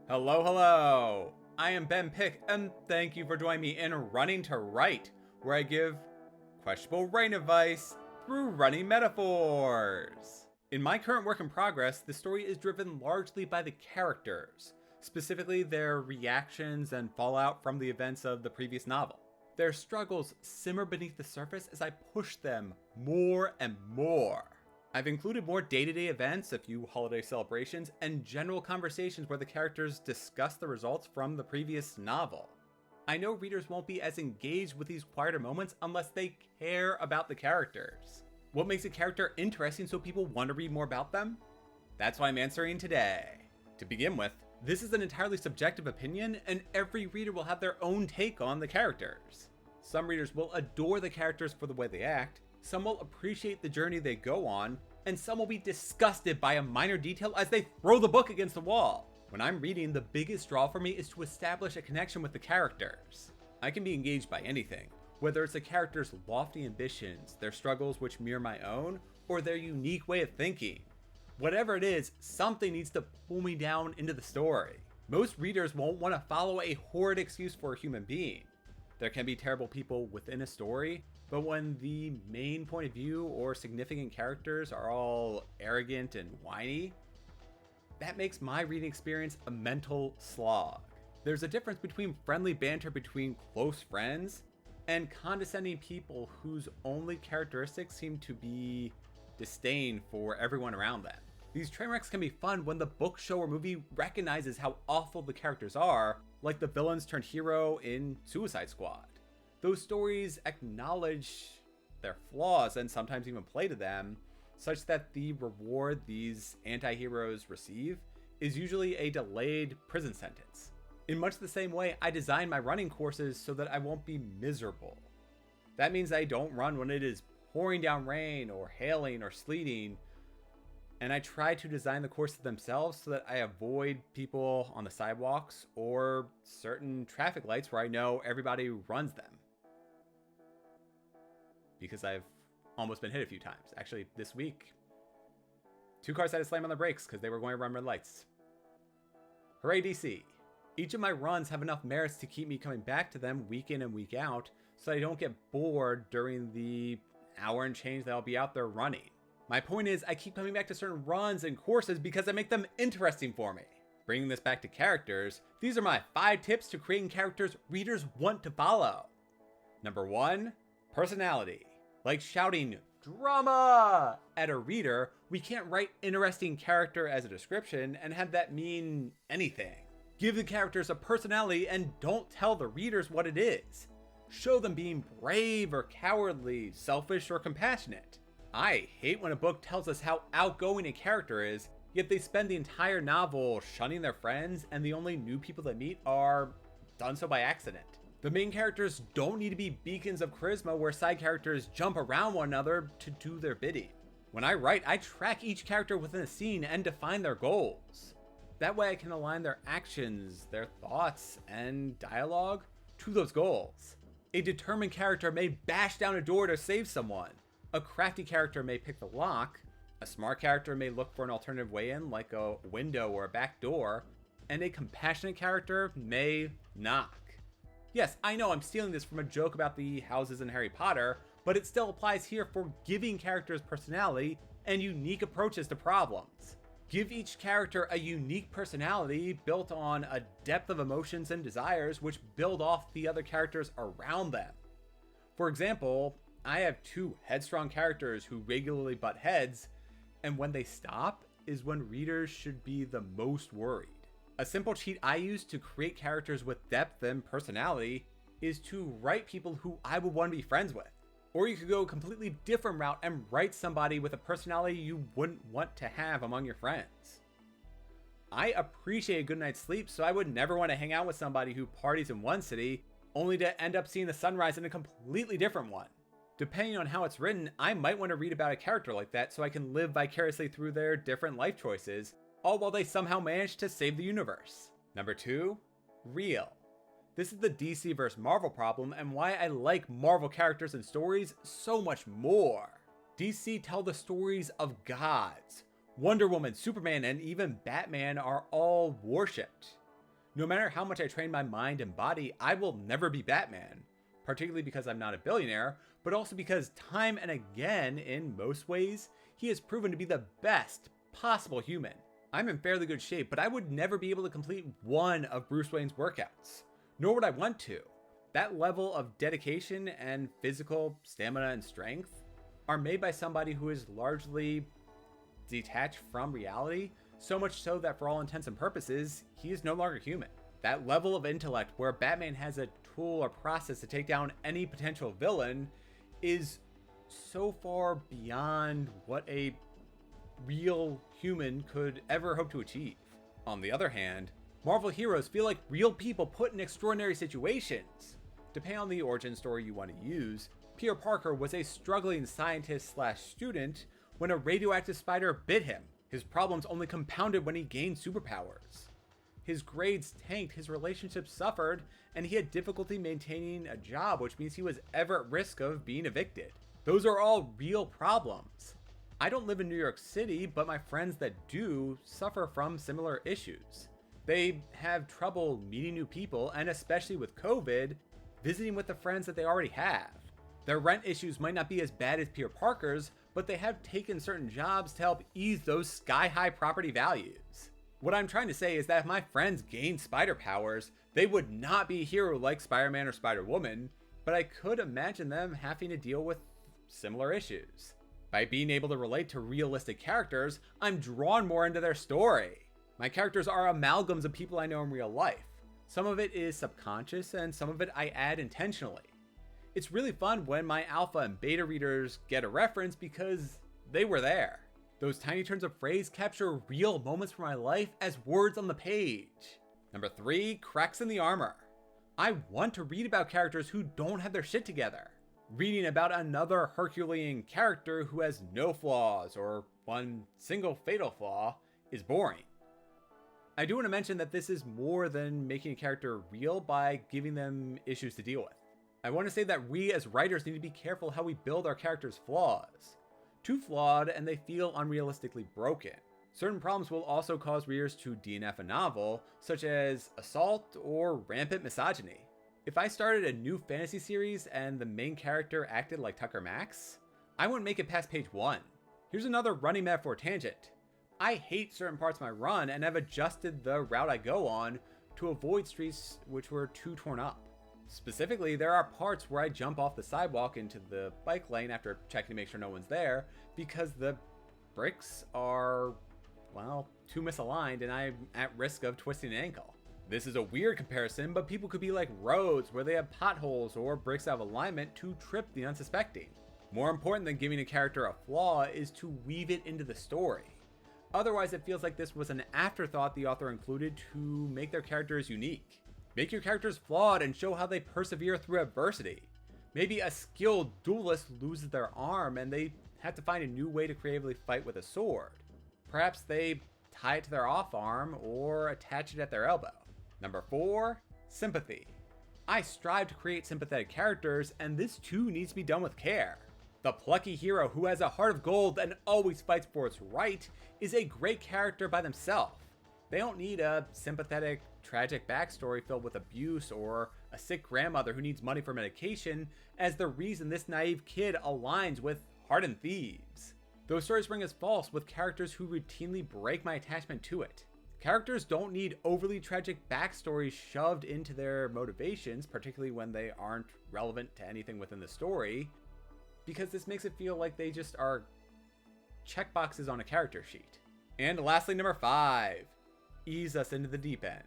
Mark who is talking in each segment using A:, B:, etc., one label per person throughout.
A: Hello, hello! I am Ben Pick, and thank you for joining me in Running to Write, where I give questionable writing advice through running metaphors. In my current work in progress, the story is driven largely by the characters, specifically their reactions and fallout from the events of the previous novel. Their struggles simmer beneath the surface as I push them more and more. I've included more day-to-day events, a few holiday celebrations, and general conversations where the characters discuss the results from the previous novel. I know readers won't be as engaged with these quieter moments unless they care about the characters. What makes a character interesting so people want to read more about them? That's what I'm answering today. To begin with, this is an entirely subjective opinion, and every reader will have their own take on the characters. Some readers will adore the characters for the way they act, some will appreciate the journey they go on, and some will be disgusted by a minor detail as they throw the book against the wall. When I'm reading, the biggest draw for me is to establish a connection with the characters. I can be engaged by anything, whether it's a character's lofty ambitions, their struggles which mirror my own, or their unique way of thinking. Whatever it is, something needs to pull me down into the story. Most readers won't want to follow a horrid excuse for a human being. There can be terrible people within a story, but when the main point of view or significant characters are all arrogant and whiny, that makes my reading experience a mental slog. There's a difference between friendly banter between close friends and condescending people whose only characteristics seem to be disdain for everyone around them. These train wrecks can be fun when the book, show, or movie recognizes how awful the characters are, like the villains turned hero in Suicide Squad. Those stories acknowledge their flaws and sometimes even play to them, such that the reward these anti-heroes receive is usually a delayed prison sentence. In much the same way, I design my running courses so that I won't be miserable. That means I don't run when it is pouring down rain or hailing or sleeting, and I try to design the courses themselves so that I avoid people on the sidewalks or certain traffic lights where I know everybody runs them. Because I've almost been hit a few times. Actually, this week, 2 cars had to slam on their brakes because they were going to run red lights. Hooray, DC. Each of my runs have enough merits to keep me coming back to them week in and week out, so I don't get bored during the hour and change that I'll be out there running. My point is, I keep coming back to certain runs and courses because I make them interesting for me. Bringing this back to characters, these are my 5 tips to creating characters readers want to follow. Number 1, personality. Like shouting drama at a reader, we can't write interesting character as a description and have that mean anything. Give the characters a personality and don't tell the readers what it is. Show them being brave or cowardly, selfish or compassionate. I hate when a book tells us how outgoing a character is, yet they spend the entire novel shunning their friends and the only new people they meet are done so by accident. The main characters don't need to be beacons of charisma where side characters jump around one another to do their bidding. When I write, I track each character within a scene and define their goals. That way I can align their actions, their thoughts, and dialogue to those goals. A determined character may bash down a door to save someone. A crafty character may pick the lock. A smart character may look for an alternative way in, like a window or a back door. And a compassionate character may knock. Yes, I know I'm stealing this from a joke about the houses in Harry Potter, but it still applies here for giving characters personality and unique approaches to problems. Give each character a unique personality built on a depth of emotions and desires which build off the other characters around them. For example, I have 2 headstrong characters who regularly butt heads, and when they stop is when readers should be the most worried. A simple cheat I use to create characters with depth and personality is to write people who I would want to be friends with. Or you could go a completely different route and write somebody with a personality you wouldn't want to have among your friends. I appreciate a good night's sleep, so I would never want to hang out with somebody who parties in one city only to end up seeing the sunrise in a completely different one. Depending on how it's written, I might want to read about a character like that so I can live vicariously through their different life choices, all while they somehow manage to save the universe. Number 2, real. This is the DC vs. Marvel problem and why I like Marvel characters and stories so much more. DC tell the stories of gods. Wonder Woman, Superman, and even Batman are all worshipped. No matter how much I train my mind and body, I will never be Batman, particularly because I'm not a billionaire, but also because time and again, in most ways, he has proven to be the best possible human. I'm in fairly good shape, but I would never be able to complete one of Bruce Wayne's workouts, nor would I want to. That level of dedication and physical stamina and strength are made by somebody who is largely detached from reality, so much so that for all intents and purposes, he is no longer human. That level of intellect where Batman has a tool or process to take down any potential villain is so far beyond what a real human could ever hope to achieve. On the other hand, Marvel heroes feel like real people put in extraordinary situations. Depending on the origin story you want to use, Peter Parker was a struggling scientist/student when a radioactive spider bit him. His problems only compounded when he gained superpowers. His grades tanked, his relationships suffered, and he had difficulty maintaining a job, which means he was ever at risk of being evicted. Those are all real problems. I don't live in New York City, but my friends that do suffer from similar issues. They have trouble meeting new people, and especially with COVID, visiting with the friends that they already have. Their rent issues might not be as bad as Peter Parker's, but they have taken certain jobs to help ease those sky-high property values. What I'm trying to say is that if my friends gained spider powers, they would not be a hero like Spider-Man or Spider-Woman, but I could imagine them having to deal with similar issues. By being able to relate to realistic characters, I'm drawn more into their story. My characters are amalgams of people I know in real life. Some of it is subconscious and some of it I add intentionally. It's really fun when my alpha and beta readers get a reference because they were there. Those tiny turns of phrase capture real moments from my life as words on the page. Number 3, cracks in the armor. I want to read about characters who don't have their shit together. Reading about another Herculean character who has no flaws or one single fatal flaw is boring. I do want to mention that this is more than making a character real by giving them issues to deal with. I want to say that we as writers need to be careful how we build our characters' flaws. Too flawed and they feel unrealistically broken. Certain problems will also cause readers to DNF a novel, such as assault or rampant misogyny. If I started a new fantasy series and the main character acted like Tucker Max, I wouldn't make it past page 1. Here's another running metaphor tangent. I hate certain parts of my run and have adjusted the route I go on to avoid streets which were too torn up. Specifically, there are parts where I jump off the sidewalk into the bike lane after checking to make sure no one's there because the bricks are, well, too misaligned and I'm at risk of twisting an ankle. This is a weird comparison, but people could be like roads where they have potholes or bricks out of alignment to trip the unsuspecting. More important than giving a character a flaw is to weave it into the story. Otherwise, it feels like this was an afterthought the author included to make their characters unique. Make your characters flawed and show how they persevere through adversity. Maybe a skilled duelist loses their arm and they have to find a new way to creatively fight with a sword. Perhaps they tie it to their off arm or attach it at their elbow. Number 4, sympathy. I strive to create sympathetic characters, and this too needs to be done with care. The plucky hero who has a heart of gold and always fights for what's right is a great character by themselves. They don't need a sympathetic, tragic backstory filled with abuse or a sick grandmother who needs money for medication as the reason this naive kid aligns with hardened thieves. Those stories ring as false with characters who routinely break my attachment to it. Characters don't need overly tragic backstories shoved into their motivations, particularly when they aren't relevant to anything within the story, because this makes it feel like they just are checkboxes on a character sheet. And lastly, number 5, ease us into the deep end.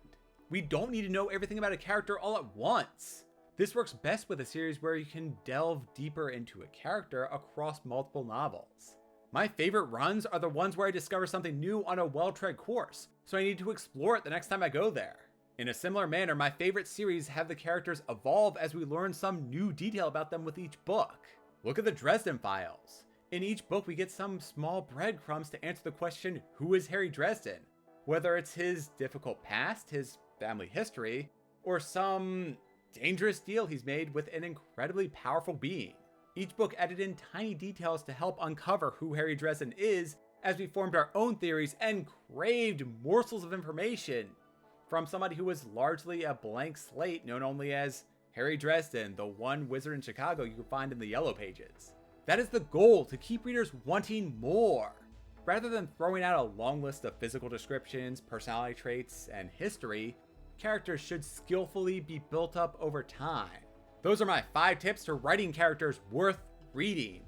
A: We don't need to know everything about a character all at once. This works best with a series where you can delve deeper into a character across multiple novels. My favorite runs are the ones where I discover something new on a well-tread course, so I need to explore it the next time I go there. In a similar manner, my favorite series have the characters evolve as we learn some new detail about them with each book. Look at the Dresden Files. In each book, we get some small breadcrumbs to answer the question, who is Harry Dresden? Whether it's his difficult past, his family history, or some dangerous deal he's made with an incredibly powerful being. Each book added in tiny details to help uncover who Harry Dresden is as we formed our own theories and craved morsels of information from somebody who was largely a blank slate known only as Harry Dresden, the one wizard in Chicago you can find in the Yellow Pages. That is the goal, to keep readers wanting more. Rather than throwing out a long list of physical descriptions, personality traits, and history, characters should skillfully be built up over time. Those are my 5 tips to writing characters worth reading.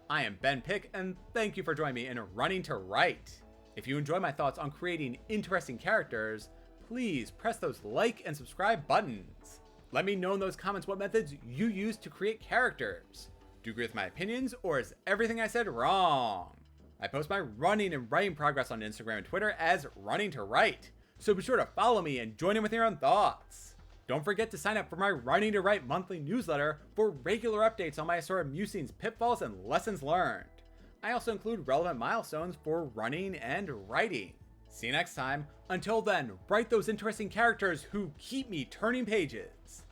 A: I am Ben Pick, and thank you for joining me in Running to Write. If you enjoy my thoughts on creating interesting characters, please press those like and subscribe buttons. Let me know in those comments what methods you use to create characters. Do you agree with my opinions, or is everything I said wrong? I post my running and writing progress on Instagram and Twitter as Running to Write, so be sure to follow me and join in with your own thoughts. Don't forget to sign up for my Running to Write monthly newsletter for regular updates on my assorted musings, pitfalls, and lessons learned. I also include relevant milestones for running and writing. See you next time. Until then, write those interesting characters who keep me turning pages.